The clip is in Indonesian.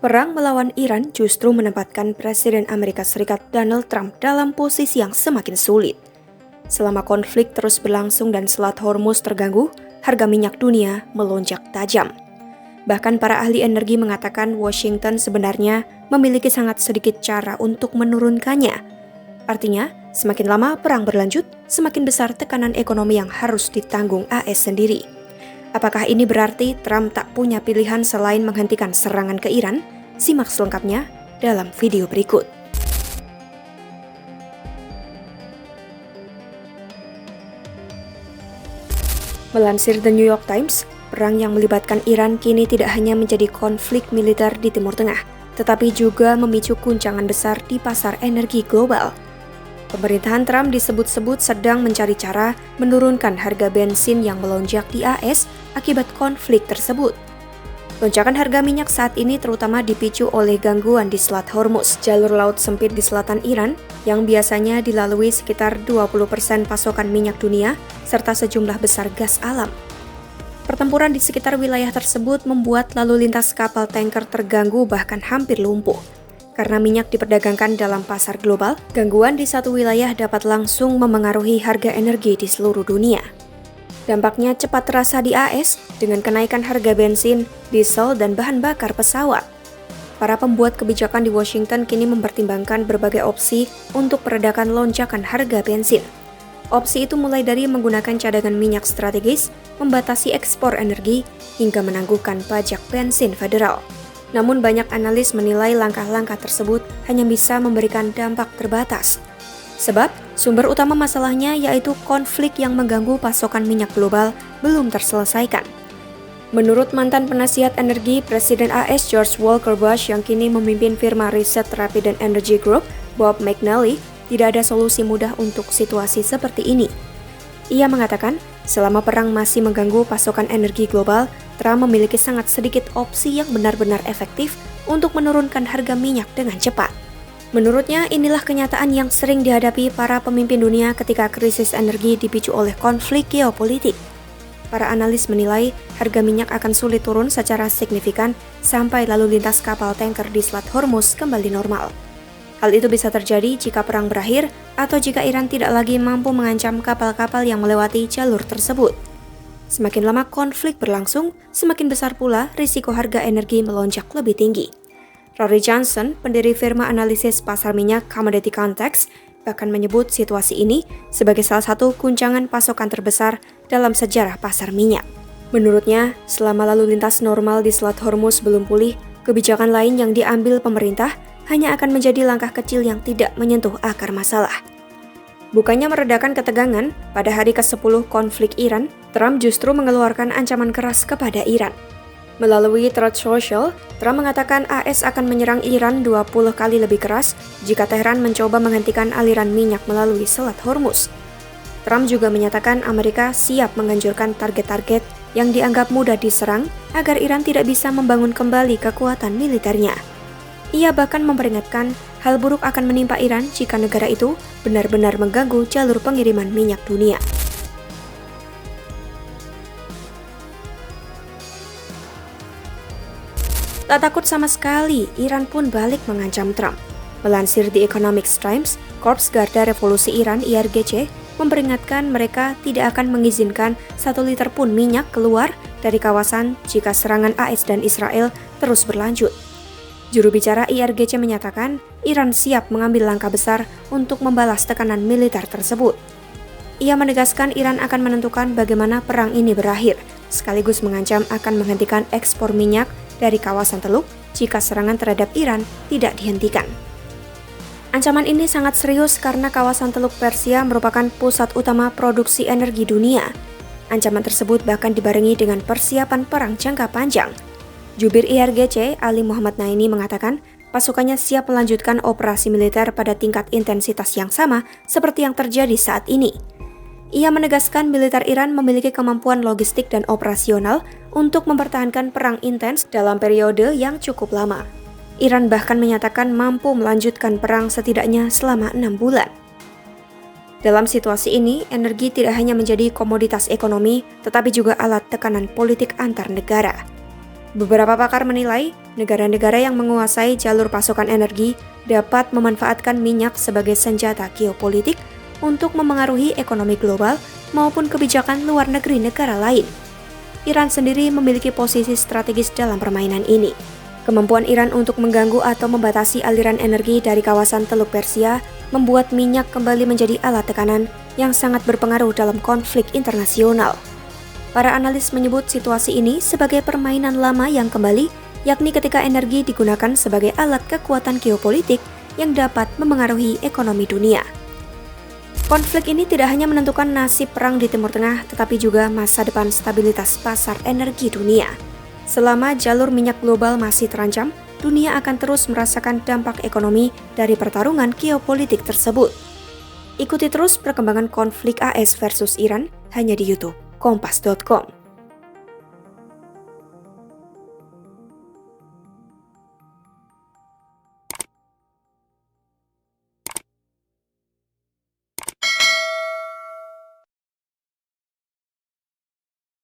Perang melawan Iran justru menempatkan Presiden Amerika Serikat Donald Trump dalam posisi yang semakin sulit. Selama konflik terus berlangsung dan Selat Hormuz terganggu, harga minyak dunia melonjak tajam. Bahkan para ahli energi mengatakan Washington sebenarnya memiliki sangat sedikit cara untuk menurunkannya. Artinya, semakin lama perang berlanjut, semakin besar tekanan ekonomi yang harus ditanggung AS sendiri. Apakah ini berarti Trump tak punya pilihan selain menghentikan serangan ke Iran? Simak selengkapnya dalam video berikut. Melansir The New York Times, perang yang melibatkan Iran kini tidak hanya menjadi konflik militer di Timur Tengah, tetapi juga memicu guncangan besar di pasar energi global. Pemerintahan Trump disebut-sebut sedang mencari cara menurunkan harga bensin yang melonjak di AS akibat konflik tersebut. Lonjakan harga minyak saat ini terutama dipicu oleh gangguan di Selat Hormuz, jalur laut sempit di selatan Iran yang biasanya dilalui sekitar 20% pasokan minyak dunia serta sejumlah besar gas alam. Pertempuran di sekitar wilayah tersebut membuat lalu lintas kapal tanker terganggu bahkan hampir lumpuh. Karena minyak diperdagangkan dalam pasar global, gangguan di satu wilayah dapat langsung memengaruhi harga energi di seluruh dunia. Dampaknya cepat terasa di AS dengan kenaikan harga bensin, diesel, dan bahan bakar pesawat. Para pembuat kebijakan di Washington kini mempertimbangkan berbagai opsi untuk meredakan lonjakan harga bensin. Opsi itu mulai dari menggunakan cadangan minyak strategis, membatasi ekspor energi, hingga menangguhkan pajak bensin federal. Namun banyak analis menilai langkah-langkah tersebut hanya bisa memberikan dampak terbatas. Sebab sumber utama masalahnya yaitu konflik yang mengganggu pasokan minyak global belum terselesaikan. Menurut mantan penasihat energi Presiden AS George Walker Bush yang kini memimpin firma riset Rapid Energy Group, Bob McNally, tidak ada solusi mudah untuk situasi seperti ini. Ia mengatakan, selama perang masih mengganggu pasokan energi global, Trump memiliki sangat sedikit opsi yang benar-benar efektif untuk menurunkan harga minyak dengan cepat. Menurutnya, inilah kenyataan yang sering dihadapi para pemimpin dunia ketika krisis energi dipicu oleh konflik geopolitik. Para analis menilai harga minyak akan sulit turun secara signifikan sampai lalu lintas kapal tanker di Selat Hormuz kembali normal. Hal itu bisa terjadi jika perang berakhir atau jika Iran tidak lagi mampu mengancam kapal-kapal yang melewati jalur tersebut. Semakin lama konflik berlangsung, semakin besar pula risiko harga energi melonjak lebih tinggi. Rory Johnson, pendiri firma analisis pasar minyak Commodity Context, bahkan menyebut situasi ini sebagai salah satu guncangan pasokan terbesar dalam sejarah pasar minyak. Menurutnya, selama lalu lintas normal di Selat Hormuz belum pulih, kebijakan lain yang diambil pemerintah hanya akan menjadi langkah kecil yang tidak menyentuh akar masalah. Bukannya meredakan ketegangan, pada hari ke-10 konflik Iran, Trump justru mengeluarkan ancaman keras kepada Iran. Melalui Truth Social, Trump mengatakan AS akan menyerang Iran 20 kali lebih keras jika Teheran mencoba menghentikan aliran minyak melalui Selat Hormuz. Trump juga menyatakan Amerika siap menganjurkan target-target yang dianggap mudah diserang agar Iran tidak bisa membangun kembali kekuatan militernya. Ia bahkan memperingatkan hal buruk akan menimpa Iran jika negara itu benar-benar mengganggu jalur pengiriman minyak dunia. Tak takut sama sekali, Iran pun balik mengancam Trump. Melansir The Economic Times, Korps Garda Revolusi Iran (IRGC) memperingatkan mereka tidak akan mengizinkan 1 liter pun minyak keluar dari kawasan jika serangan AS dan Israel terus berlanjut. Juru bicara IRGC menyatakan Iran siap mengambil langkah besar untuk membalas tekanan militer tersebut. Ia menegaskan Iran akan menentukan bagaimana perang ini berakhir, sekaligus mengancam akan menghentikan ekspor minyak dari kawasan Teluk jika serangan terhadap Iran tidak dihentikan. Ancaman ini sangat serius karena kawasan Teluk Persia merupakan pusat utama produksi energi dunia. Ancaman tersebut bahkan dibarengi dengan persiapan perang jangka panjang. Jubir IRGC, Ali Muhammad Naini mengatakan, pasukannya siap melanjutkan operasi militer pada tingkat intensitas yang sama seperti yang terjadi saat ini. Ia menegaskan militer Iran memiliki kemampuan logistik dan operasional untuk mempertahankan perang intens dalam periode yang cukup lama. Iran bahkan menyatakan mampu melanjutkan perang setidaknya selama 6 bulan. Dalam situasi ini, energi tidak hanya menjadi komoditas ekonomi, tetapi juga alat tekanan politik antar negara. Beberapa pakar menilai, negara-negara yang menguasai jalur pasokan energi dapat memanfaatkan minyak sebagai senjata geopolitik untuk memengaruhi ekonomi global maupun kebijakan luar negeri negara lain. Iran sendiri memiliki posisi strategis dalam permainan ini. Kemampuan Iran untuk mengganggu atau membatasi aliran energi dari kawasan Teluk Persia membuat minyak kembali menjadi alat tekanan yang sangat berpengaruh dalam konflik internasional. Para analis menyebut situasi ini sebagai permainan lama yang kembali, yakni ketika energi digunakan sebagai alat kekuatan geopolitik yang dapat memengaruhi ekonomi dunia. Konflik ini tidak hanya menentukan nasib perang di Timur Tengah, tetapi juga masa depan stabilitas pasar energi dunia. Selama jalur minyak global masih terancam, dunia akan terus merasakan dampak ekonomi dari pertarungan geopolitik tersebut. Ikuti terus perkembangan konflik AS versus Iran hanya di YouTube Kompas.com.